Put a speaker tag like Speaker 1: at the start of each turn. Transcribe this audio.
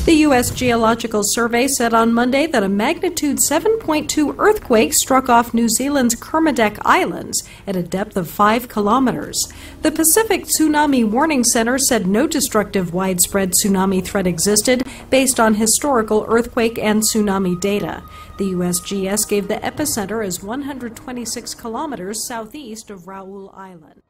Speaker 1: The U.S. Geological Survey said on Monday that a magnitude 7.2 earthquake struck off New Zealand's Kermadec Islands at a depth of 5 kilometers. The Pacific Tsunami Warning Center said no destructive widespread tsunami threat existed based on historical earthquake and tsunami data. The USGS gave the epicenter as 126 kilometers southeast of Rattles Island.